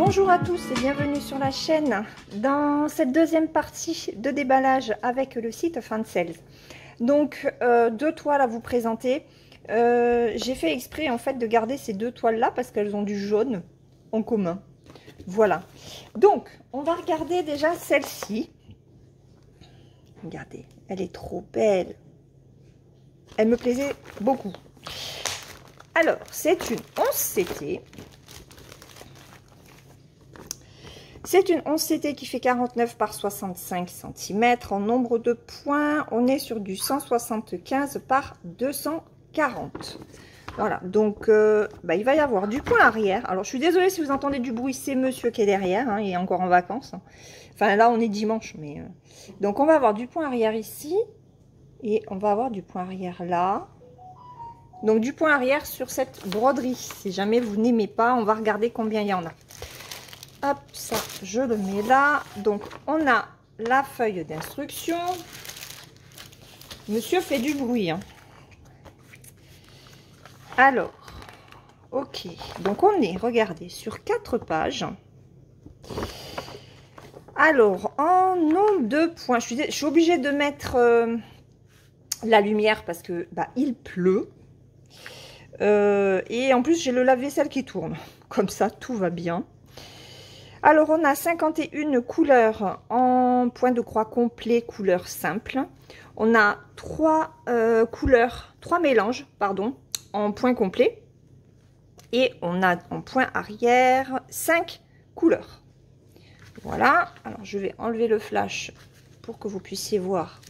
Bonjour à tous et bienvenue sur la chaîne dans cette deuxième partie de déballage avec le site Fansales. Donc deux toiles à vous présenter. J'ai fait exprès en fait de garder ces deux toiles là parce qu'elles ont du jaune en commun. Voilà. Donc on va regarder déjà celle-ci. Regardez, elle est trop belle. Elle me plaisait beaucoup. Alors c'est une 11 CT. C'est une 11 CT qui fait 49 par 65 cm. En nombre de points, on est sur du 175 par 240. Voilà, donc il va y avoir du point arrière. Alors, je suis désolée si vous entendez du bruit, c'est monsieur qui est derrière. Hein, il est encore en vacances. Enfin, là, on est dimanche. Mais donc, on va avoir du point arrière ici. Et on va avoir du point arrière là. Donc, du point arrière sur cette broderie. Si jamais vous n'aimez pas, on va regarder combien il y en a. Hop, ça, je le mets là. Donc, on a la feuille d'instruction. Monsieur fait du bruit. Hein. Alors, ok. Donc, on est, regardez, sur 4 pages. Alors, en nombre de points, je suis obligée de mettre la lumière parce que il pleut. Et en plus, j'ai le lave-vaisselle qui tourne. Comme ça, tout va bien. Alors, on a 51 couleurs en point de croix complet, couleur simple. On a 3 mélanges, pardon, en point complet. Et on a en point arrière 5 couleurs. Voilà. Alors, je vais enlever le flash pour que vous puissiez voir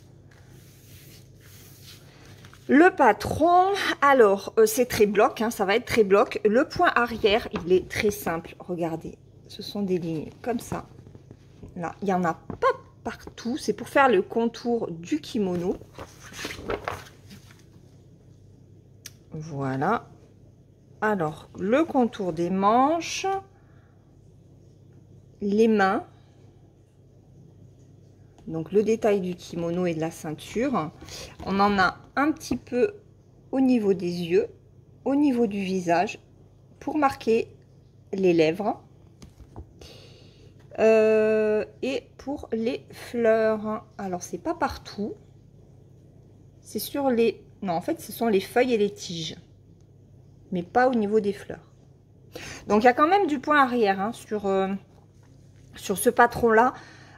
le patron. Alors, c'est très bloc, hein, ça va être très bloc. Le point arrière, il est très simple. Regardez. Ce sont des lignes comme ça. Là, il n'y en a pas partout. C'est pour faire le contour du kimono. Voilà. Alors, le contour des manches. Les mains. Donc, le détail du kimono et de la ceinture. On en a un petit peu au niveau des yeux, au niveau du visage, pour marquer les lèvres. Et pour les fleurs, alors c'est pas partout, c'est sur les, non en fait ce sont les feuilles et les tiges, mais pas au niveau des fleurs. Donc il y a quand même du point arrière hein, sur ce patron là.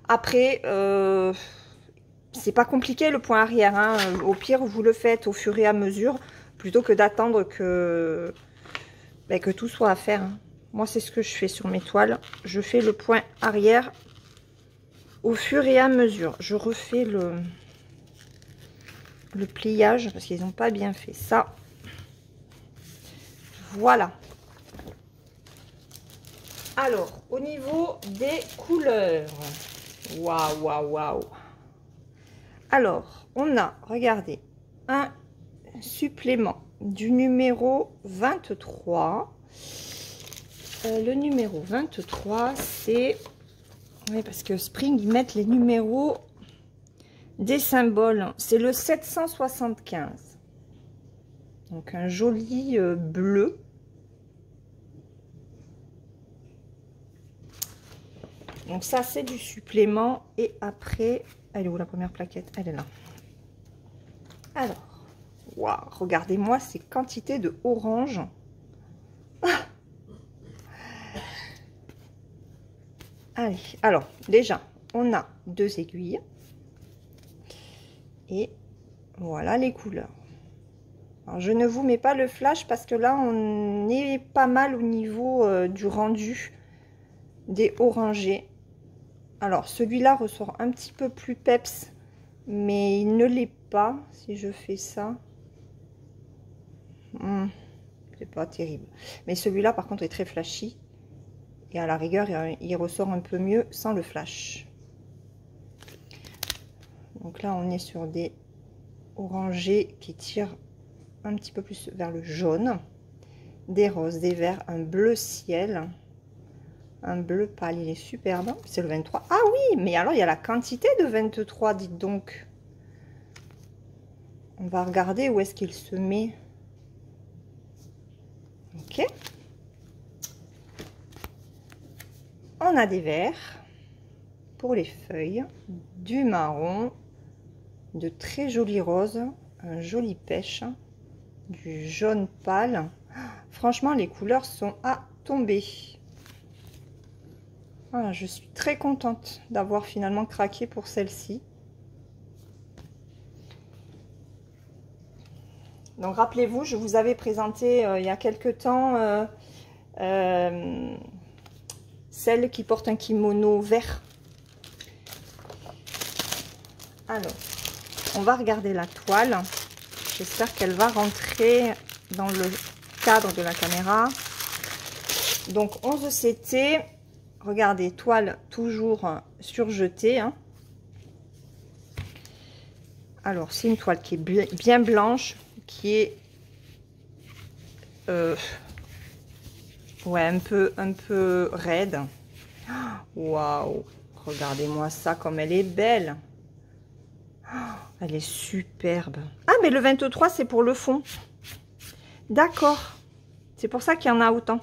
Après c'est pas compliqué le point arrière hein. Au pire vous le faites au fur et à mesure plutôt que d'attendre que tout soit à faire hein. Moi, c'est ce que je fais sur mes toiles. Je fais le point arrière au fur et à mesure. Je refais le pliage parce qu'ils n'ont pas bien fait ça. Voilà. Alors, au niveau des couleurs. Waouh, waouh, waouh. Alors, on a, regardez, un supplément du numéro 23. Le numéro 23, c'est... Oui, parce que Spring, ils mettent les numéros des symboles. C'est le 775. Donc, un joli bleu. Donc, ça, c'est du supplément. Et après, elle est où la première plaquette? Elle est là. Alors, waouh, regardez-moi ces quantités de orange. Allez, alors déjà, on a 2 aiguilles. Et voilà les couleurs. Alors, je ne vous mets pas le flash parce que là, on est pas mal au niveau du rendu des orangés. Alors, celui-là ressort un petit peu plus peps, mais il ne l'est pas si je fais ça. C'est pas terrible. Mais celui-là, par contre, est très flashy. Et à la rigueur, il ressort un peu mieux sans le flash. Donc là, on est sur des orangés qui tirent un petit peu plus vers le jaune. Des roses, des verts, un bleu ciel. Un bleu pâle, il est superbe. C'est le 23. Ah oui, mais alors, il y a la quantité de 23, dites donc. On va regarder où est-ce qu'il se met. Ok. On a des verts pour les feuilles, du marron, de très jolis roses, un joli pêche, du jaune pâle. Franchement, les couleurs sont à tomber. Voilà, je suis très contente d'avoir finalement craqué pour celle-ci. Donc rappelez-vous, je vous avais présenté il y a quelque temps celle qui porte un kimono vert. Alors, on va regarder la toile. J'espère qu'elle va rentrer dans le cadre de la caméra. Donc 11 CT, regardez, toile toujours surjetée. Hein. Alors, c'est une toile qui est bien blanche, qui est ouais, un peu raide. Waouh, regardez-moi ça comme elle est belle. Elle est superbe. Ah, mais le 23, c'est pour le fond. D'accord. C'est pour ça qu'il y en a autant.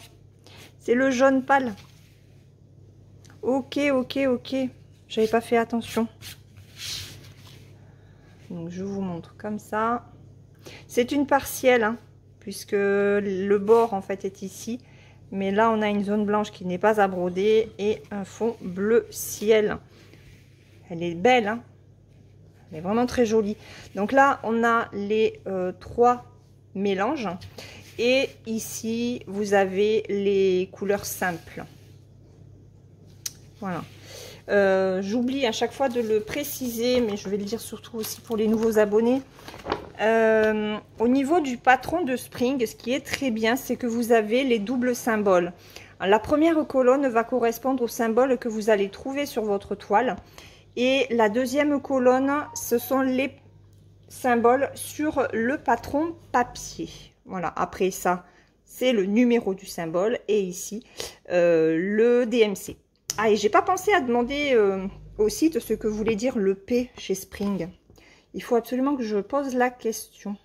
C'est le jaune pâle. Ok, ok, ok. J'avais pas fait attention. Donc, je vous montre comme ça. C'est une partielle, hein, puisque le bord, en fait, est ici. Mais là, on a une zone blanche qui n'est pas à broder et un fond bleu ciel. Elle est belle, hein. Elle est vraiment très jolie. Donc là, on a les 3 mélanges. Et ici, vous avez les couleurs simples. Voilà. J'oublie à chaque fois de le préciser, mais je vais le dire surtout aussi pour les nouveaux abonnés. Au niveau du patron de Spring, ce qui est très bien, c'est que vous avez les doubles symboles. La première colonne va correspondre au symbole que vous allez trouver sur votre toile. Et la deuxième colonne, ce sont les symboles sur le patron papier. Voilà, après ça, c'est le numéro du symbole. Et ici, le DMC. Ah, et j'ai pas pensé à demander au site ce que voulait dire le P chez Spring. Il faut absolument que je pose la question.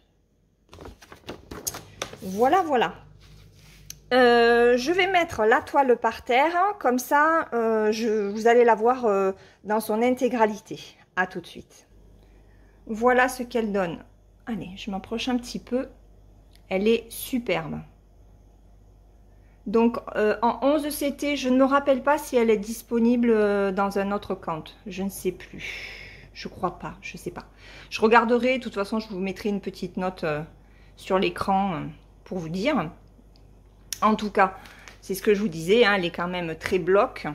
Voilà, voilà. Je vais mettre la toile par terre, comme ça vous allez la voir dans son intégralité. À tout de suite. Voilà ce qu'elle donne. Allez, je m'approche un petit peu. Elle est superbe. Donc en 11 CT, je ne me rappelle pas si elle est disponible dans un autre compte. Je ne sais plus. Je crois pas, je sais pas. Je regarderai, de toute façon, je vous mettrai une petite note sur l'écran pour vous dire. En tout cas, c'est ce que je vous disais, hein, elle est quand même très bloc.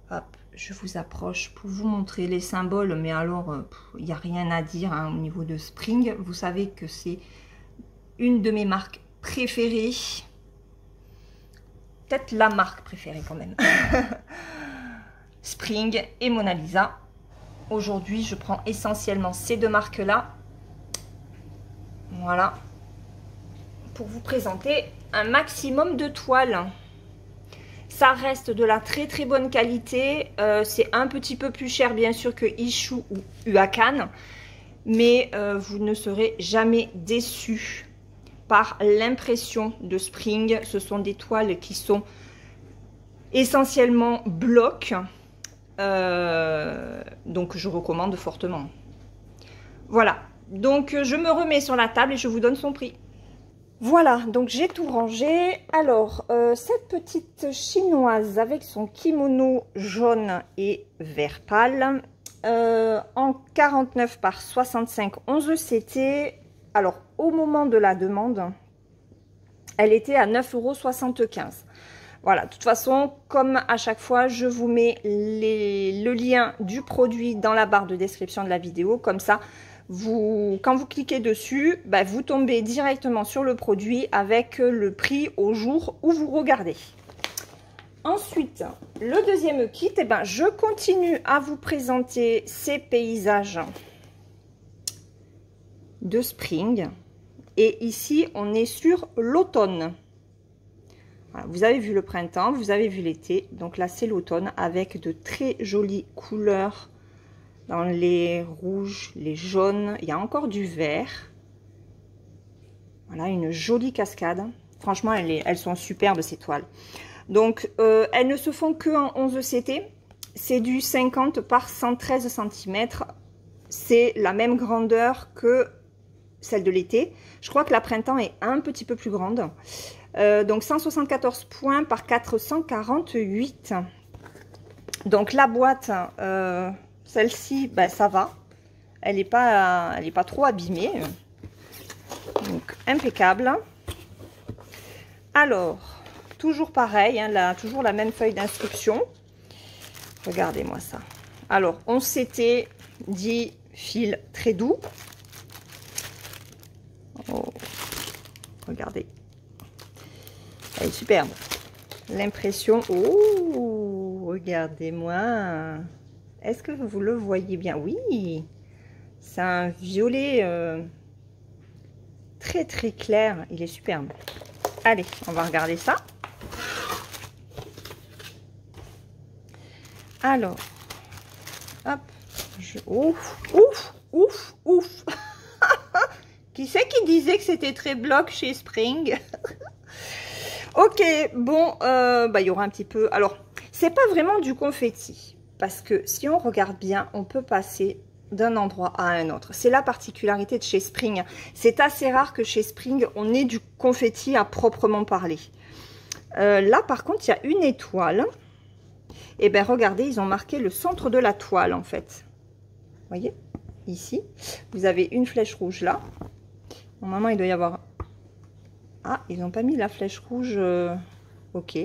Hop, je vous approche pour vous montrer les symboles, mais alors, il n'y a rien à dire hein, au niveau de Spring. Vous savez que c'est une de mes marques préférées. Peut-être la marque préférée quand même. Spring et Mona Lisa. Aujourd'hui, je prends essentiellement ces deux marques-là. Voilà. Pour vous présenter un maximum de toiles. Ça reste de la très très bonne qualité. C'est un petit peu plus cher bien sûr que Isshu ou Huacan. Mais vous ne serez jamais déçus par l'impression de Spring. Ce sont des toiles qui sont essentiellement blocs. Donc je recommande fortement. Voilà. Donc je me remets sur la table et je vous donne son prix. Voilà, donc j'ai tout rangé. Alors, cette petite chinoise avec son kimono jaune et vert pâle, en 49 par 65, 11 CT. Alors, au moment de la demande, elle était à 9,75 €. Voilà, de toute façon, comme à chaque fois, je vous mets le lien du produit dans la barre de description de la vidéo. Comme ça, quand vous cliquez dessus, bah, vous tombez directement sur le produit avec le prix au jour où vous regardez. Ensuite, le deuxième kit, eh ben, je continue à vous présenter ces paysages de Spring. Et ici, on est sur l'automne. Voilà, vous avez vu le printemps, vous avez vu l'été. Donc là, c'est l'automne avec de très jolies couleurs. Dans les rouges, les jaunes, il y a encore du vert. Voilà, une jolie cascade. Franchement, elles sont superbes ces toiles. Donc, elles ne se font que en 11 CT. C'est du 50 par 113 cm. C'est la même grandeur que celle de l'été. Je crois que la printemps est un petit peu plus grande. Donc 174 points par 448. Donc la boîte, celle-ci, ben, ça va. Elle n'est pas trop abîmée. Donc impeccable. Alors, toujours pareil, hein, toujours la même feuille d'instruction. Regardez-moi ça. Alors, on s'était dit fil très doux. Oh, regardez. Elle est superbe. L'impression... Oh, regardez-moi. Est-ce que vous le voyez bien? Oui. C'est un violet très très clair. Il est superbe. Allez, on va regarder ça. Alors, hop. Ouf, ouf, ouf, ouf. Qui c'est qui disait que c'était très bloc chez Spring? Ok, bon, bah, il y aura un petit peu... Alors, c'est pas vraiment du confetti. Parce que si on regarde bien, on peut passer d'un endroit à un autre. C'est la particularité de chez Spring. C'est assez rare que chez Spring, on ait du confetti à proprement parler. Là, par contre, il y a une étoile. Et bien, regardez, ils ont marqué le centre de la toile, en fait. Vous voyez? Ici, vous avez une flèche rouge là. Normalement, il doit y avoir... Ah, ils n'ont pas mis la flèche rouge. Ok.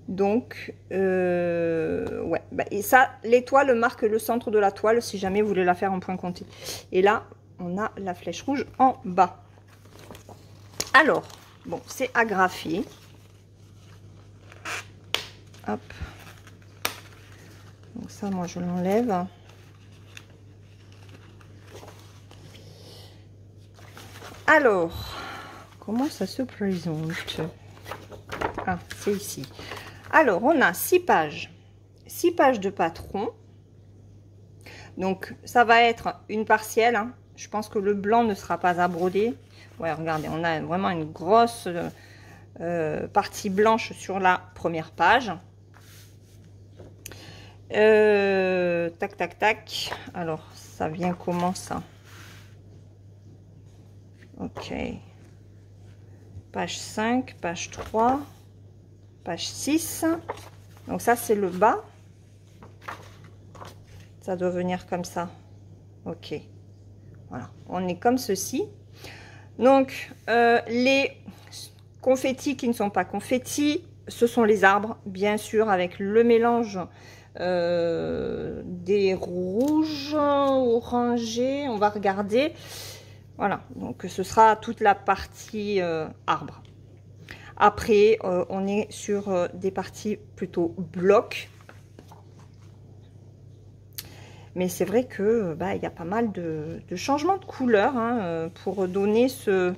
Donc, ouais. Bah, et ça, l'étoile marque le centre de la toile si jamais vous voulez la faire en point compté. Et là, on a la flèche rouge en bas. Alors, bon, c'est agrafé. Hop. Donc ça, moi, je l'enlève. Alors, comment ça se présente? Ah, c'est ici. Alors, on a 6 pages. 6 pages de patron. Donc, ça va être une partielle. Hein. Je pense que le blanc ne sera pas à broder. Ouais, regardez, on a vraiment une grosse partie blanche sur la première page. Tac, tac, tac. Alors, ça vient comment ça? Ok. Page 5, page 3, page 6. Donc ça, c'est le bas. Ça doit venir comme ça. Ok. Voilà. On est comme ceci. Donc, les confettis qui ne sont pas confettis, ce sont les arbres, bien sûr, avec le mélange des rouges, orangés. On va regarder. Voilà, donc ce sera toute la partie arbre. Après, on est sur des parties plutôt blocs. Mais c'est vrai que bah, y a pas mal de changements de couleur hein, pour donner ce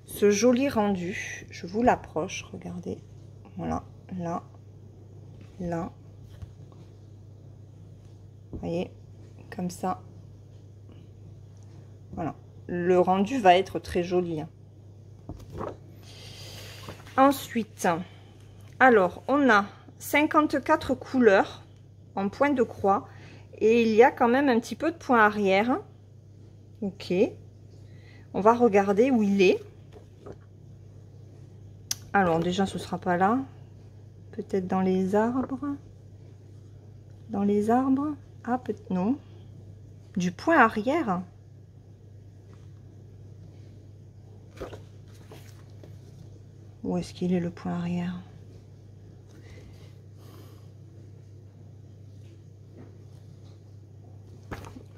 joli rendu. Je vous l'approche, regardez. Voilà, là, là. Vous voyez, comme ça. Voilà. Le rendu va être très joli. Hein. Ensuite, alors, on a 54 couleurs en point de croix. Et il y a quand même un petit peu de point arrière. Ok. On va regarder où il est. Alors, déjà, ce ne sera pas là. Peut-être dans les arbres. Dans les arbres. Ah, peut-être non. Du point arrière. Où est-ce qu'il est le point arrière?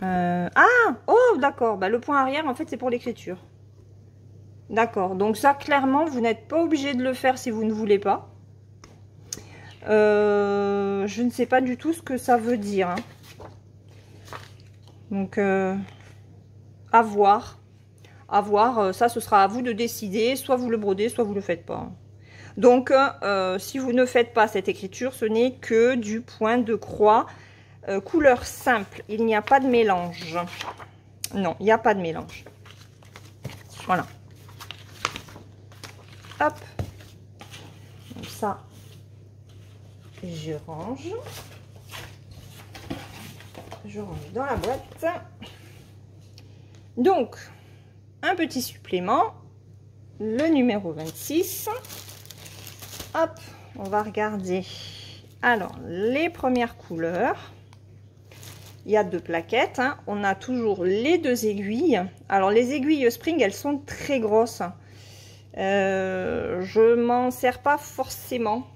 Ah! Oh, d'accord. Bah, le point arrière, en fait, c'est pour l'écriture. D'accord. Donc ça, clairement, vous n'êtes pas obligé de le faire si vous ne voulez pas. Je ne sais pas du tout ce que ça veut dire. Hein. Donc, à voir. À voir. Ça, ce sera à vous de décider. Soit vous le brodez, soit vous le faites pas. Donc, si vous ne faites pas cette écriture, ce n'est que du point de croix. Couleur simple. Il n'y a pas de mélange. Non, il n'y a pas de mélange. Voilà. Hop. Donc ça, je range dans la boîte. Donc, un petit supplément, le numéro 26. Hop, on va regarder. Alors, les premières couleurs. Il y a 2 plaquettes. Hein. On a toujours les 2 aiguilles. Alors, les aiguilles Spring, elles sont très grosses. Je m'en sers pas forcément.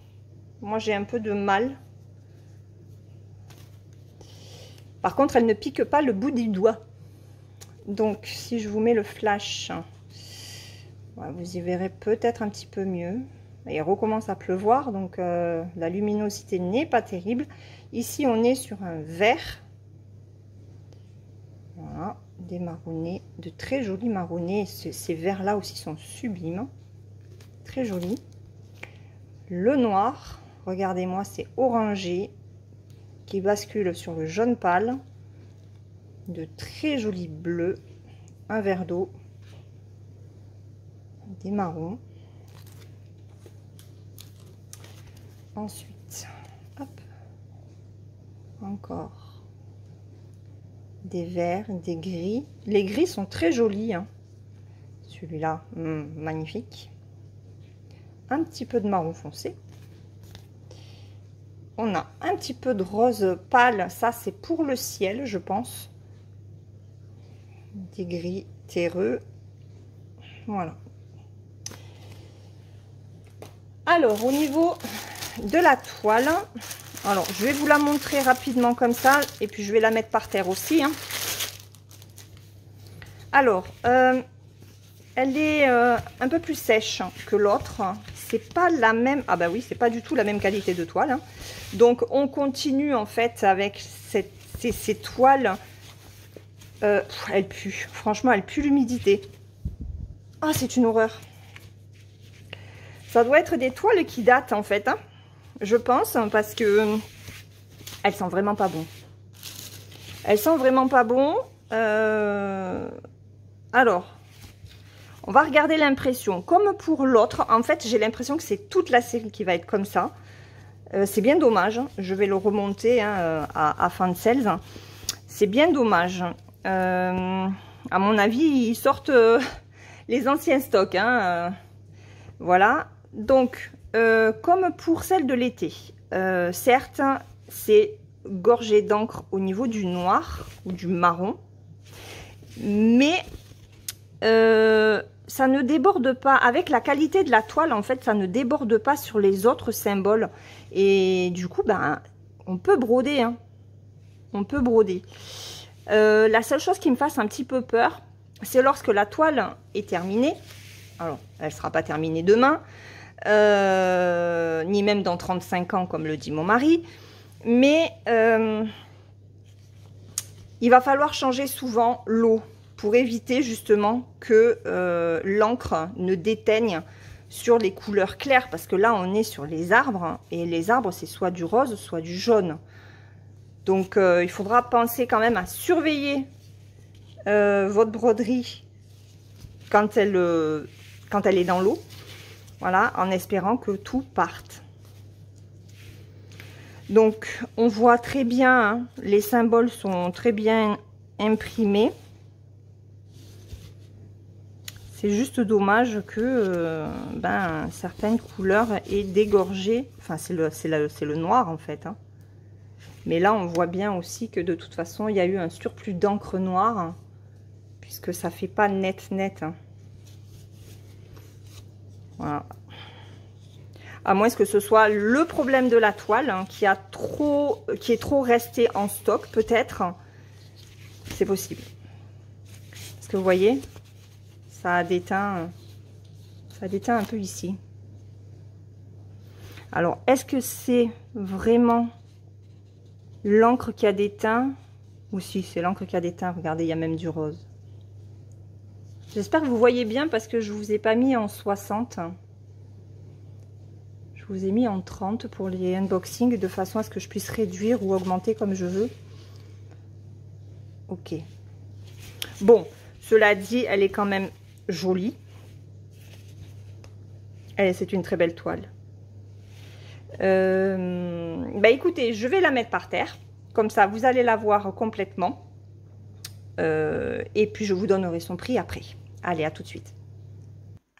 Moi, j'ai un peu de mal. Par contre, elles ne piquent pas le bout du doigt. Donc, si je vous mets le flash, vous y verrez peut-être un petit peu mieux. Il recommence à pleuvoir, donc la luminosité n'est pas terrible. Ici, on est sur un vert. Voilà, des marronnés, de très jolis marronnés. Ces verts-là aussi sont sublimes. Très jolis. Le noir, regardez-moi, c'est orangé, qui bascule sur le jaune pâle. De très jolis bleus, un verre d'eau, des marrons. Ensuite, hop, encore des verts, des gris. Les gris sont très jolis, hein. Celui-là, magnifique. Un petit peu de marron foncé. On a un petit peu de rose pâle, ça c'est pour le ciel, je pense. Des gris terreux. Voilà. Alors, au niveau de la toile, alors je vais vous la montrer rapidement comme ça, et puis je vais la mettre par terre aussi. Hein. Alors, elle est un peu plus sèche que l'autre. C'est pas la même. Ah bah oui, c'est pas du tout la même qualité de toile. Hein. Donc, on continue en fait avec ces toiles. Elle pue. Franchement, elle pue l'humidité. Ah, c'est une horreur. Ça doit être des toiles qui datent en fait. Hein, je pense, parce que elles sont vraiment pas bon. Elles sont vraiment pas bon. Alors, on va regarder l'impression. Comme pour l'autre, en fait, j'ai l'impression que c'est toute la série qui va être comme ça. C'est bien dommage. Je vais le remonter hein, à Fansels. C'est bien dommage. À mon avis, ils sortent les anciens stocks. Hein, voilà. Donc, comme pour celle de l'été, certes, c'est gorgé d'encre au niveau du noir ou du marron. Mais ça ne déborde pas. Avec la qualité de la toile, en fait, ça ne déborde pas sur les autres symboles. Et du coup, ben, on peut broder. Hein. On peut broder. La seule chose qui me fasse un petit peu peur, c'est lorsque la toile est terminée. Alors, elle ne sera pas terminée demain, ni même dans 35 ans, comme le dit mon mari. Mais il va falloir changer souvent l'eau pour éviter justement que l'encre ne déteigne sur les couleurs claires. Parce que là, on est sur les arbres. Et les arbres, c'est soit du rose, soit du jaune. Donc, il faudra penser quand même à surveiller votre broderie quand elle est dans l'eau. Voilà, en espérant que tout parte. Donc, on voit très bien, hein, les symboles sont très bien imprimés. C'est juste dommage que certaines couleurs aient dégorgé. Enfin, c'est le noir en fait. Hein. Mais là, on voit bien aussi que de toute façon, il y a eu un surplus d'encre noire. Hein, puisque ça fait pas net. Hein. Voilà. À moins que ce soit le problème de la toile hein, qui est trop resté en stock, peut-être. C'est possible. Parce que vous voyez, ça a déteint un peu ici. Alors, est-ce que c'est vraiment l'encre qui a déteint? Ou si c'est l'encre qui a déteint, regardez, il y a même du rose. J'espère que vous voyez bien parce que je vous ai pas mis en 60. Je vous ai mis en 30 pour les unboxings de façon à ce que je puisse réduire ou augmenter comme je veux. Ok. Bon, cela dit, elle est quand même jolie. C'est une très belle toile. Bah écoutez, je vais la mettre par terre. Comme ça, vous allez la voir complètement. Et puis, je vous donnerai son prix après. Allez, à tout de suite.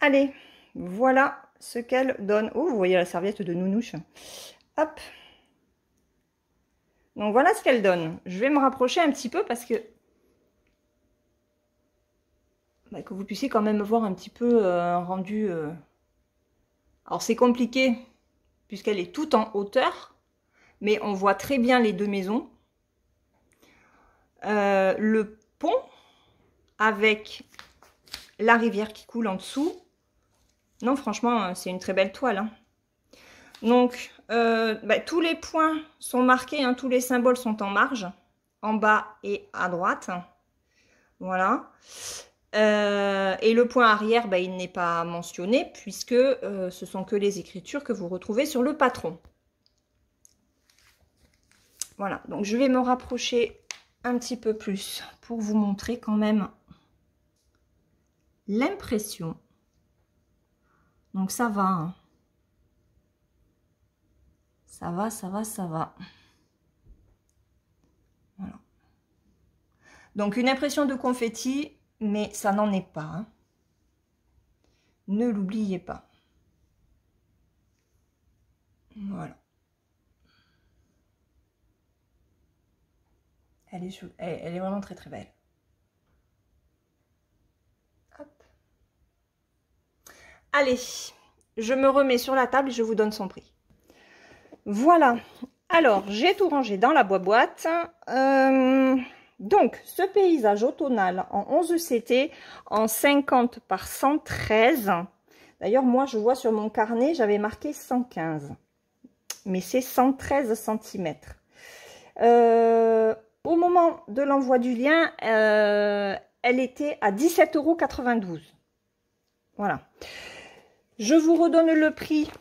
Allez, voilà ce qu'elle donne. Oh, vous voyez la serviette de Nounouche. Hop. Donc, voilà ce qu'elle donne. Je vais me rapprocher un petit peu parce que... Bah, que vous puissiez quand même voir un petit peu un rendu... Alors, c'est compliqué puisqu'elle est toute en hauteur. Mais on voit très bien les deux maisons. Le pont avec la rivière qui coule en dessous. Non, franchement, c'est une très belle toile. Hein. Donc, bah, tous les points sont marqués, hein, tous les symboles sont en marge, en bas et à droite. Voilà. Et le point arrière, bah, il n'est pas mentionné puisque ce sont que les écritures que vous retrouvez sur le patron. Voilà, donc je vais me rapprocher un petit peu plus pour vous montrer quand même l'impression. Donc ça va, hein. Ça va, ça va, ça va. Voilà. Donc une impression de confetti, mais ça n'en est pas. Hein. Ne l'oubliez pas. Voilà. Elle est vraiment très très belle. Hop. Allez, je me remets sur la table et je vous donne son prix. Voilà. Alors, j'ai tout rangé dans la boîte. Donc, ce paysage automnal en 11 CT, en 50 par 113. D'ailleurs, moi, je vois sur mon carnet, j'avais marqué 115. Mais c'est 113 cm. Au moment de l'envoi du lien, elle était à 17,92 €. Voilà. Je vous redonne le prix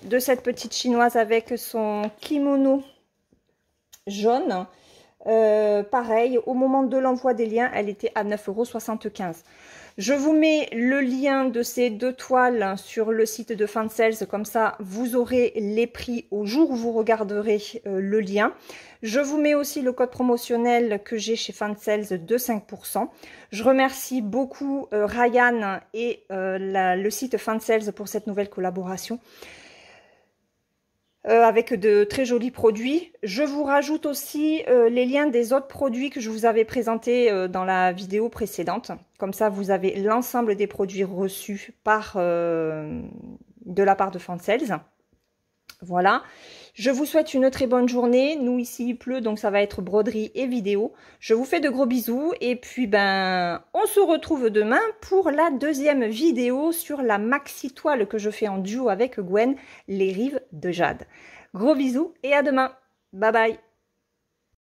de cette petite chinoise avec son kimono jaune. Pareil, au moment de l'envoi des liens, elle était à 9,75 €. Je vous mets le lien de ces deux toiles sur le site de Fansales, comme ça vous aurez les prix au jour où vous regarderez le lien. Je vous mets aussi le code promotionnel que j'ai chez Fansales de 5%. Je remercie beaucoup Ryan et le site Fansales pour cette nouvelle collaboration. Avec de très jolis produits. Je vous rajoute aussi les liens des autres produits que je vous avais présentés dans la vidéo précédente. Comme ça, vous avez l'ensemble des produits reçus de la part de Fansales. Voilà. Je vous souhaite une très bonne journée. Nous, ici, il pleut, donc ça va être broderie et vidéo. Je vous fais de gros bisous. Et puis, ben, on se retrouve demain pour la deuxième vidéo sur la maxi toile que je fais en duo avec Gwen, les rives de Jade. Gros bisous et à demain. Bye bye.